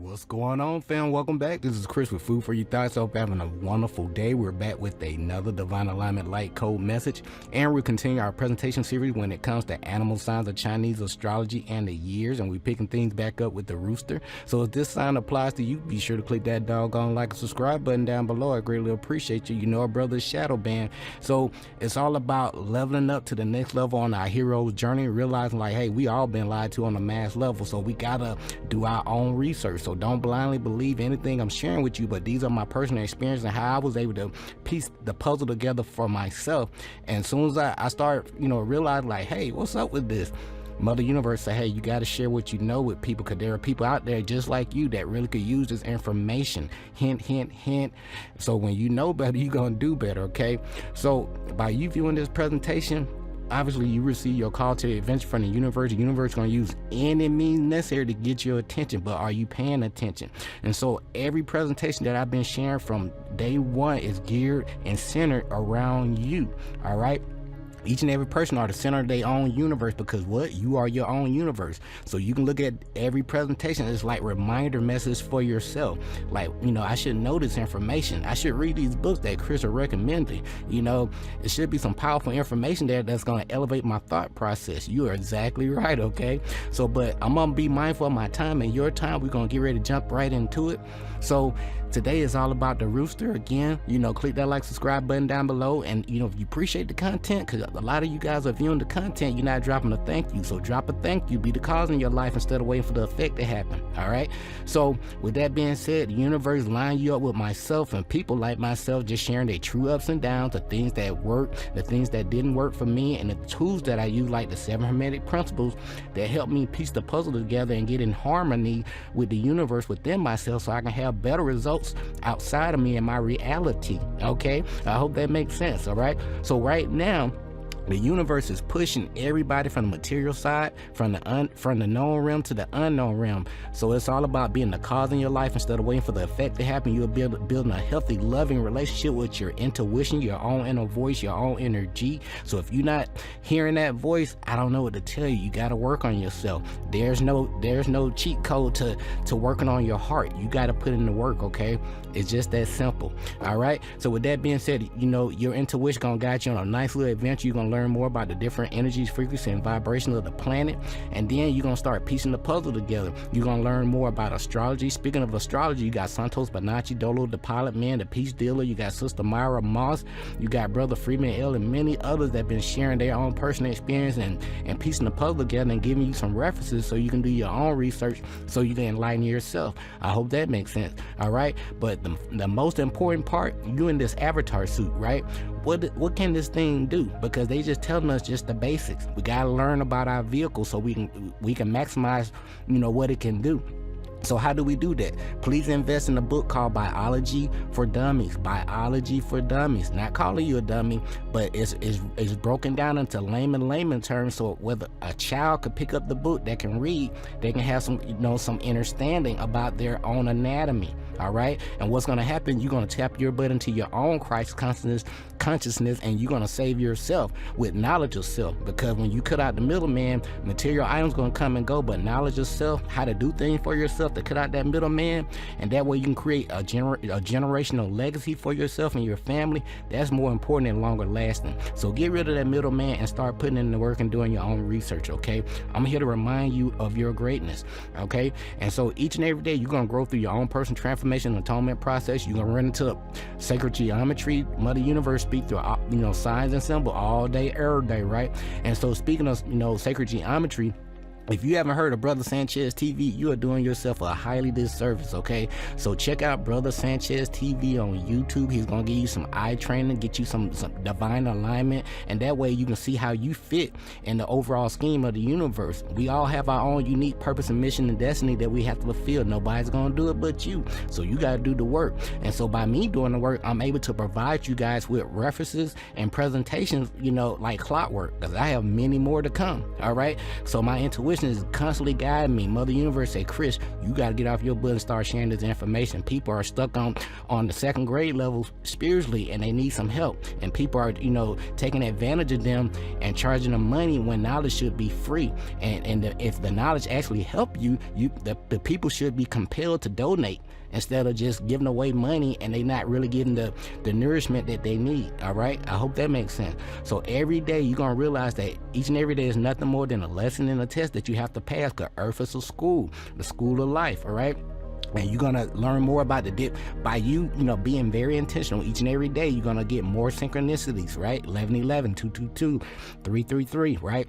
What's going on, fam? Welcome back. This is Chris with Food for Your Thoughts. Hope you're having a wonderful day. We're back with another Divine Alignment Light Code message, and we're continuing our presentation series when it comes to animal signs of Chinese astrology and the years, and we're picking things back up with the Rooster. So if this sign applies to you, be sure to click that doggone like and subscribe button down below. I greatly appreciate you. You know our brother's shadow band. So it's all about leveling up to the next level on our hero's journey, realizing like, hey, we all been lied to on a mass level, so we gotta do our own research. So don't blindly believe anything I'm sharing with you, but these are my personal experience and how I was able to piece the puzzle together for myself. And as soon as I start, realize like, hey, what's up with this? Mother Universe said, hey, you got to share what you know with people, because there are people out there just like you that really could use this information. Hint, hint, hint. So when you know better, you're going to do better, okay? So by you viewing this presentation, obviously you receive your call to adventure from the universe. The universe is going to use any means necessary to get your attention, but are you paying attention? And so every presentation that I've been sharing from day one is geared and centered around you, all right? Each and every person are the center of their own universe, because what? You are your own universe. So you can look at every presentation as like reminder message for yourself. Like, I should know this information. I should read these books that Chris are recommending. It should be some powerful information there that's going to elevate my thought process. You are exactly right, okay? So, but I'm going to be mindful of my time and your time. We're going to get ready to jump right into it. So today is all about the Rooster. Again, click that like, subscribe button down below. And, if you appreciate the content, because a lot of you guys are viewing the content, you're not dropping a thank you. So drop a thank you. Be the cause in your life instead of waiting for the effect to happen. All right. So with that being said, the universe line you up with myself and people like myself, just sharing their true ups and downs, the things that work, the things that didn't work for me, and the tools that I use, like the 7 Hermetic principles that help me piece the puzzle together and get in harmony with the universe within myself, so I can have better results outside of me and my reality. Okay, I hope that makes sense. All right, so right now the universe is pushing everybody from the material side, from the known realm to the unknown realm. So it's all about being the cause in your life instead of waiting for the effect to happen. You'll be building a healthy, loving relationship with your intuition, your own inner voice, your own energy. So if you're not hearing that voice, I don't know what to tell you. You got to work on yourself. There's no cheat code to working on your heart. You got to put in the work, okay? It's just that simple. All right. So with that being said, your intuition gonna guide you on a nice little adventure. You're gonna learn more about the different energies, frequency, and vibrations of the planet, and then you're gonna start piecing the puzzle together. You're gonna learn more about astrology. Speaking of astrology, you got Santos Bonacci, Dolo, the pilot man, the peace dealer. You got Sister Myra Moss. You got Brother Freeman L, and many others that have been sharing their own personal experience and piecing the puzzle together and giving you some references so you can do your own research, so you can enlighten yourself. I hope that makes sense. All right, but the most important part, you in this avatar suit, right? What can this thing do? Because they just telling us just the basics. We got to learn about our vehicle so we can maximize what it can do. So how do we do that? Please invest in a book called Biology for Dummies. Biology for Dummies. Not calling you a dummy, but it's broken down into layman terms, so whether a child could pick up the book, that can read, they can have some some understanding about their own anatomy. All right, and what's going to happen, you're going to tap your butt into your own Christ consciousness, and you're going to save yourself with knowledge of self. Because when you cut out the middleman, material items going to come and go, but knowledge of self, how to do things for yourself, to cut out that middleman, and that way you can create a generational legacy for yourself and your family. That's more important and longer lasting. So get rid of that middleman and start putting in the work and doing your own research. Okay, I'm here to remind you of your greatness. Okay, and so each and every day you're going to grow through your own personal transformation and atonement process. You're going to run into sacred geometry. Mother Universe speak through signs and symbols all day, every day, right? And so speaking of sacred geometry, if you haven't heard of Brother Sanchez TV, you are doing yourself a highly disservice, okay? So check out Brother Sanchez TV on YouTube. He's going to give you some eye training, get you some divine alignment, and that way you can see how you fit in the overall scheme of the universe. We all have our own unique purpose and mission and destiny that we have to fulfill. Nobody's going to do it but you. So you got to do the work. And so by me doing the work, I'm able to provide you guys with references and presentations, like clockwork, because I have many more to come, all right? So my intuition intuition is constantly guiding me. Mother Universe say, Chris, you got to get off your butt and start sharing this information. People are stuck on the second grade level spiritually, and they need some help. And people are, taking advantage of them and charging them money when knowledge should be free. And if the knowledge actually help you, the people should be compelled to donate instead of just giving away money and they not really getting the nourishment that they need. All right, I hope that makes sense. So every day you're gonna realize that each and every day is nothing more than a lesson and a test that you have to pass, because Earth is a school, the school of life. All right, and you're gonna learn more about the dip by you being very intentional each and every day. You're gonna get more synchronicities, right? 1111, 222, 333, right?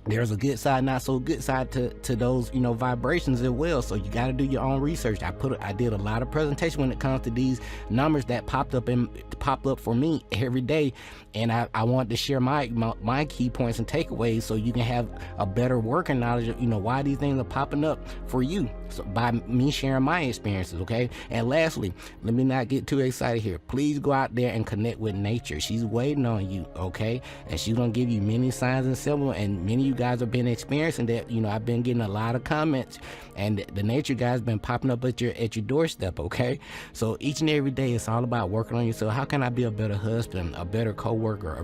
There's a good side, not so good side to those vibrations as well. So you got to do your own research. I did a lot of presentation when it comes to these numbers that popped up for me every day, and I wanted to share my key points and takeaways so you can have a better working knowledge of why these things are popping up for you. So by me sharing my experiences, okay? And lastly, let me not get too excited here. Please go out there and connect with nature. She's waiting on you, okay? And she's gonna give you many signs and symbols, and many of you guys have been experiencing that. I've been getting a lot of comments, and the nature guys been popping up at your doorstep, okay? So each and every day it's all about working on yourself. How can I be a better husband, a better co-worker,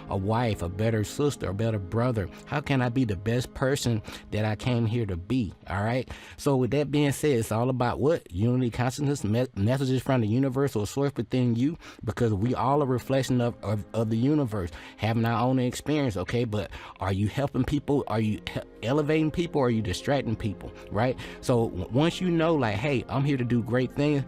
a wife, a better sister, a better brother? How can I be the best person that I came here to be? All right, so with that being said, it's all about what? Unity, consciousness, messages from the universe or source within you, because we all a reflection of the universe, having our own experience, okay? But are you helping people? Are you elevating people? Or are you distracting people, right? So once like, hey, I'm here to do great things,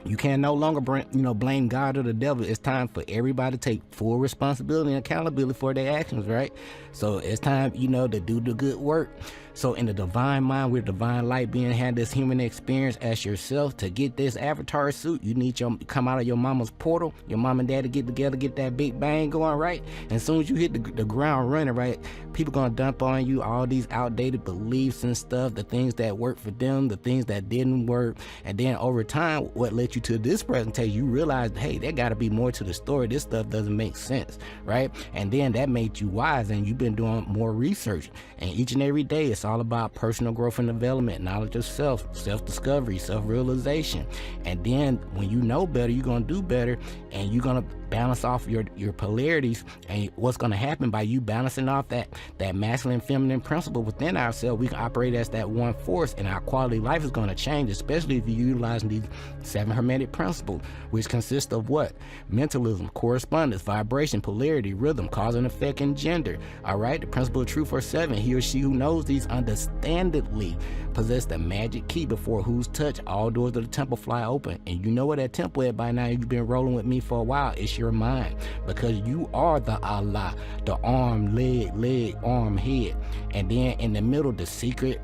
you can no longer blame God or the devil. It's time for everybody to take full responsibility and accountability for their actions, right? So it's time, to do the good work. So in the divine mind, with divine light being had this human experience as yourself, to get this avatar suit, you need come out of your mama's portal, your mom and daddy get together, get that big bang going, right? And as soon as you hit the ground running, right, people gonna dump on you all these outdated beliefs and stuff, the things that worked for them, the things that didn't work. And then over time, what led you to this presentation, you realized, hey, there gotta be more to the story. This stuff doesn't make sense, right? And then that made you wise, and you've been doing more research. And each and every day, it's all about personal growth and development, knowledge of self-discovery, self-realization. And then when you know better, you're gonna do better, and you're gonna balance off your polarities. And what's going to happen by you balancing off that masculine feminine principle within ourselves, we can operate as that one force, and our quality of life is going to change, especially if you're utilizing these 7 hermetic principles, which consist of what? Mentalism, correspondence, vibration, polarity, rhythm, cause and effect, and gender. All right, the principle of truth for 7, he or she who knows these understandably possess the magic key before whose touch all doors of the temple fly open. And you know where that temple at by now. You've been rolling with me for a while. It's your mind, because you are the Allah, the arm, leg, arm, head. And then in the middle, the secret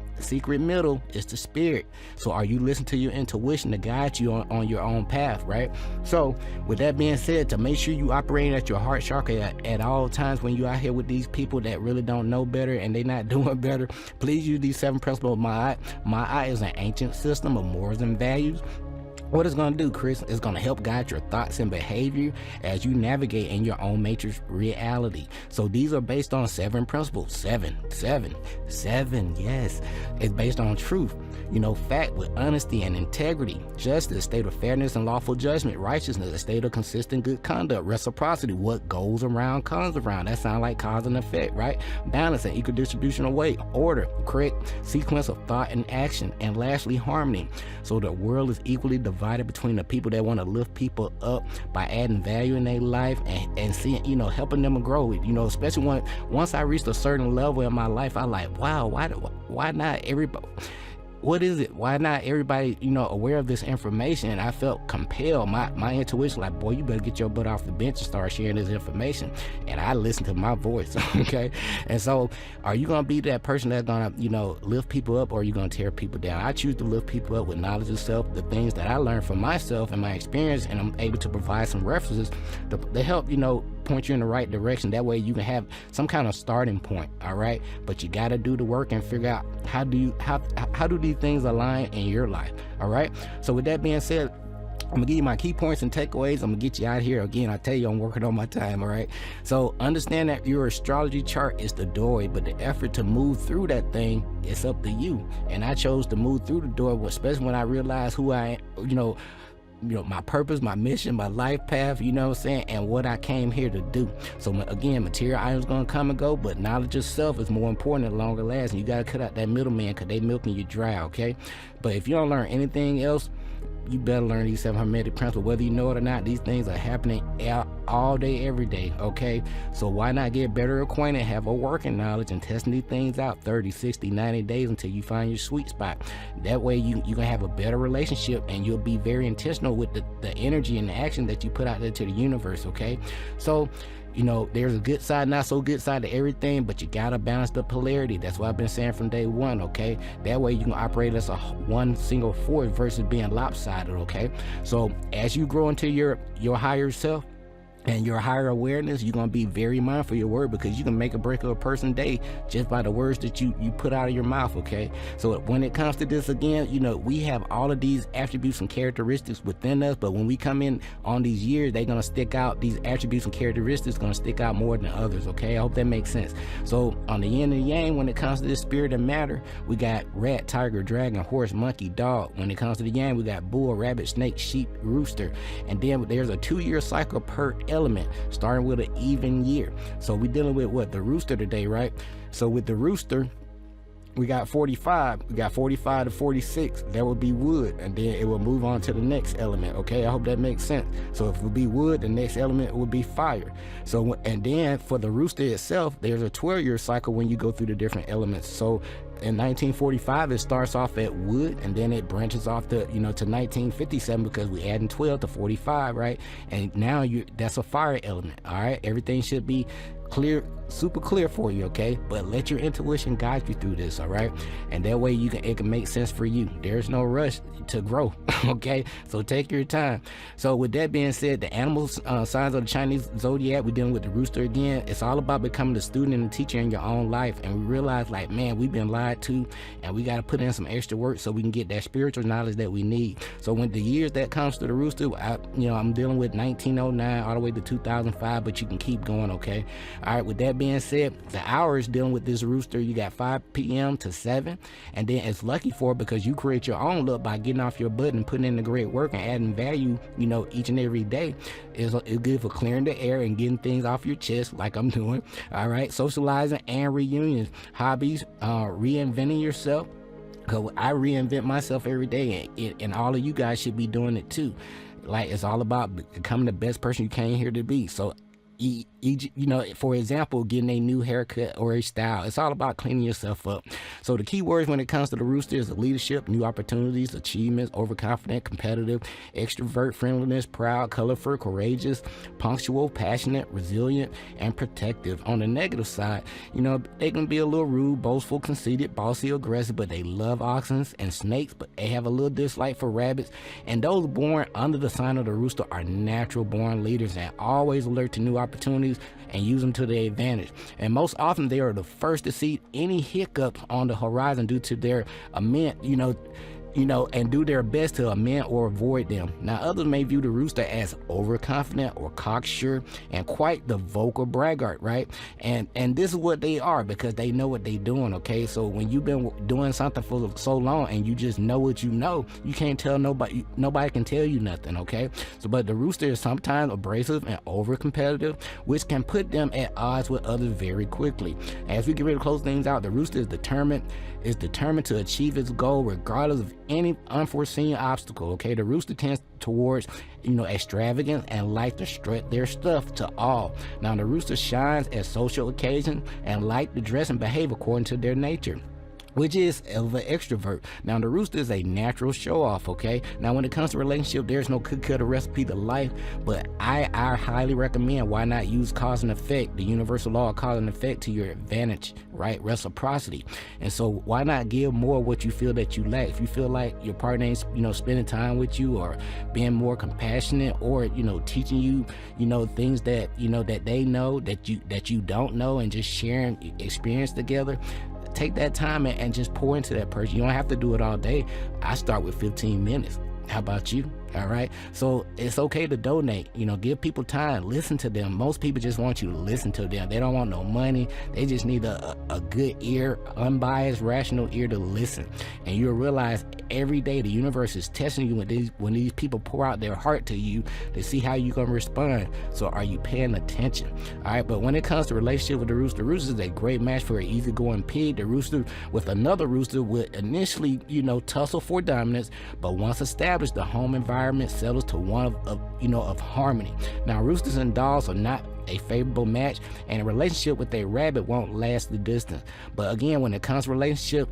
middle is the spirit. So are you listening to your intuition to guide you on your own path, right? So with that being said, to make sure you operate at your heart chakra at all times when you out here with these people that really don't know better and they not doing better, please use these 7 principles. My eye is an ancient system of morals and values. What it's going to do, Chris, is going to help guide your thoughts and behavior as you navigate in your own matrix reality. So these are based on 7 principles. 7, yes. It's based on truth, fact with honesty and integrity, justice, state of fairness and lawful judgment, righteousness, a state of consistent good conduct, reciprocity, what goes around comes around. That sounds like cause and effect, right? Balance and equal distribution of weight, order, correct sequence of thought and action, and lastly, harmony. So the world is equally divided between the people that want to lift people up by adding value in their life and seeing, helping them grow. Especially once I reached a certain level in my life, I like, wow, why not everybody? What is it? Why not everybody, aware of this information? And I felt compelled. My intuition, like, boy, you better get your butt off the bench and start sharing this information. And I listened to my voice, okay? And so, are you gonna be that person that's gonna, lift people up, or are you gonna tear people down? I choose to lift people up with knowledge of self, the things that I learned from myself and my experience, and I'm able to provide some references to help, point you in the right direction. That way you can have some kind of starting point, all right? But you got to do the work and figure out how do these things align in your life, all right? So with that being said, I'm gonna give you my key points and takeaways. I'm gonna get you out here. Again, I tell you, I'm working on my time, all right? So understand that your astrology chart is the doorway, but the effort to move through that thing, it's up to you. And I chose to move through the doorway, especially when I realized who I am, my purpose, my mission, my life path, you know what I'm saying, and what I came here to do. So again, material items gonna come and go, but knowledge of self is more important and longer lasting. You gotta cut out that middleman, because they milking you dry, okay? But if you don't learn anything else, you better learn these 7 hermetic principles. Whether you know it or not, these things are happening all day, every day, okay? So why not get better acquainted, have a working knowledge, and testing these things out 30, 60, 90 days until you find your sweet spot. That way you're gonna have a better relationship, and you'll be very intentional with the energy and the action that you put out there to the universe, okay? So there's a good side, not so good side to everything, but you gotta balance the polarity. That's what I've been saying from day one, okay? That way you can operate as one single force versus being lopsided, okay? So as you grow into your higher self and your higher awareness, you're gonna be very mindful of your word, because you can make or break a person's day just by the words that you put out of your mouth, okay? So when it comes to this, again, we have all of these attributes and characteristics within us, but when we come in on these years, they're gonna stick out. These attributes and characteristics gonna stick out more than others, okay? I hope that makes sense. So on the yin and yang, when it comes to this spirit and matter, we got rat, tiger, dragon, horse, monkey, dog. When it comes to the yang, we got bull, rabbit, snake, sheep, rooster. And then there's a 2-year cycle per element, starting with an even year. So we're dealing with what, the rooster today, right? So with the rooster, we got 45. We got 45 to 46. That would be wood, and then it will move on to the next element, okay? I hope that makes sense. So if it would be wood, the next element would be fire. So, and then for the rooster itself, there's a 12-year cycle when you go through the different elements. So in 1945, it starts off at wood, and then it branches off to 1957, because we adding 12 to 45, right? And now that's a fire element, all right? Everything should be clear, super clear for you, okay? But let your intuition guide you through this, all right? And that way it can make sense for you. There's no rush to grow, okay? So take your time. So with that being said, the animal signs of the Chinese zodiac, we're dealing with the rooster again. It's all about becoming the student and the teacher in your own life. And we realize, like, man, we've been lied to, and we got to put in some extra work so we can get that spiritual knowledge that we need. So when the years that comes to the rooster, I'm dealing with 1909 all the way to 2005, but you can keep going, okay? All right, with that being said, the hours dealing with this rooster, you got 5 p.m. to 7, and then it's lucky for it because you create your own look by getting off your butt and putting in the great work and adding value, each and every day. It's good for clearing the air and getting things off your chest, like I'm doing. All right, socializing and reunions, hobbies, reinventing yourself. Because I reinvent myself every day, and all of you guys should be doing it too. Like, it's all about becoming the best person you came here to be. So for example, getting a new haircut or a style. It's all about cleaning yourself up. So the key words when it comes to the rooster is leadership, new opportunities, achievements, overconfident, competitive, extrovert, friendliness, proud, colorful, courageous, punctual, passionate, resilient, and protective. On the negative side, they can be a little rude, boastful, conceited, bossy, aggressive, but they love oxen and snakes, but they have a little dislike for rabbits. And those born under the sign of the rooster are natural born leaders and always alert to new opportunities and use them to their advantage. And most often they are the first to see any hiccup on the horizon due to their immense, and do their best to amend or avoid them. Now, others may view the rooster as overconfident or cocksure and quite the vocal braggart, right? And this is what they are, because they know what they're doing, okay? So when you've been doing something for so long and you just know what you know, you can't tell nobody can tell you nothing, okay? So, but the rooster is sometimes abrasive and over-competitive, which can put them at odds with others very quickly. As we get ready to close things out, the rooster is determined to achieve its goal regardless of any unforeseen obstacle, okay? The rooster tends towards extravagance and like to strut their stuff to all. Now, the rooster shines at social occasions and like to dress and behave according to their nature, which is of an extrovert. Now, the rooster is a natural show-off, okay? Now, when it comes to relationship, there's no cookie-cutter recipe to life, but I highly recommend, why not use cause and effect, the universal law of cause and effect, to your advantage, right? Reciprocity. And so why not give more what you feel that you lack? If you feel like your partner ain't, spending time with you, or being more compassionate, or, teaching you, things that, that they know that you don't know, and just sharing experience together, take that time and just pour into that person. You don't have to do it all day. I start with 15 minutes. How about you? All right, so it's okay to donate, you know, give people time, listen to them. Most people just want you to listen to them. They don't want no money. They just need a good ear, unbiased, rational ear to listen. And you'll realize every day the universe is testing you when these people pour out their heart to you to see how you're gonna respond. So are you paying attention? All right, but when it comes to relationship with the rooster, Rooster is a great match for an easygoing pig. The rooster with another rooster would initially, you know, tussle for dominance, but once established, the home environment settles to one of harmony. Now, roosters and dogs are not a favorable match, and a relationship with a rabbit won't last the distance. But again, when it comes to relationship,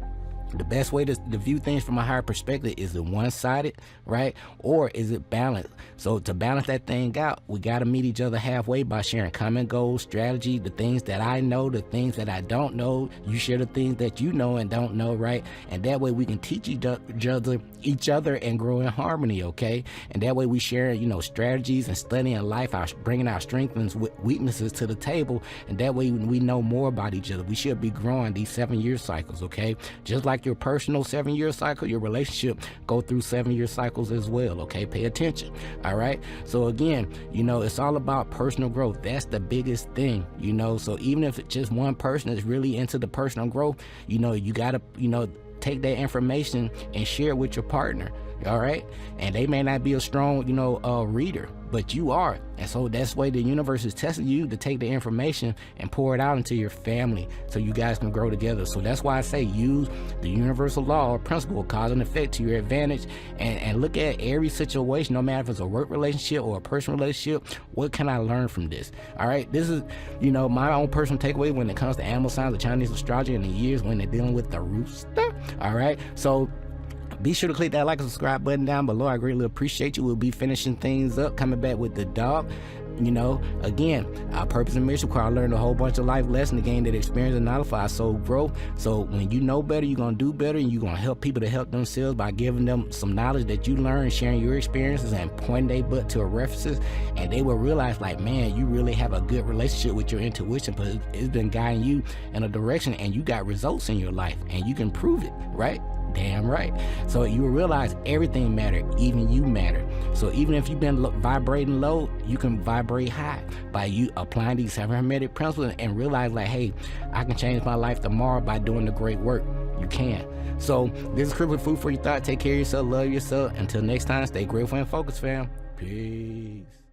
the best way to view things from a higher perspective is it one-sided, right? Or is it balanced? So to balance that thing out, we got to meet each other halfway by sharing common goals, strategy, the things that I know, the things that I don't know. You share the things that you know and don't know, right? And that way we can teach each other and grow in harmony, okay? And that way we share, you know, strategies and studying life, bringing our strengths and weaknesses to the table. And that way we know more about each other. We should be growing these 7-year cycles, okay? Just like your personal 7-year cycle, your relationship go through 7-year cycles as well, okay? Pay attention, all right? So again, you know, it's all about personal growth. That's the biggest thing, you know? So even if just one person is really into the personal growth, you know, you gotta, you know, take that information and share it with your partner, all right? And they may not be a strong, you know, reader, but you are. And so that's why the universe is testing you to take the information and pour it out into your family so you guys can grow together. So that's why I say use the universal law or principle, cause and effect, to your advantage, and look at every situation, no matter if it's a work relationship or a personal relationship. What can I learn from this? All right, this is, you know, my own personal takeaway when it comes to animal signs of Chinese astrology in the years when they're dealing with the rooster. All right, so be sure to click that like and subscribe button down below. I greatly appreciate you. We'll be finishing things up, coming back with the dog. You know, again, our purpose and mission require learn a whole bunch of life lessons to gain that experience and nullify soul growth. So when you know better, you're gonna do better, and you're gonna help people to help themselves by giving them some knowledge that you learn, sharing your experiences and pointing their butt to references, and they will realize, like, man, you really have a good relationship with your intuition, because it's been guiding you in a direction and you got results in your life and you can prove it, right? Damn right. So you will realize everything matters, even you matter. So even if you've been vibrating low, you can vibrate high by you applying these 7 hermetic principles and realize, like, hey, I can change my life tomorrow by doing the great work. You can. So this is Chris with Food for Your Thought. Take care of yourself, love yourself. Until next time, stay grateful and focused, fam. Peace.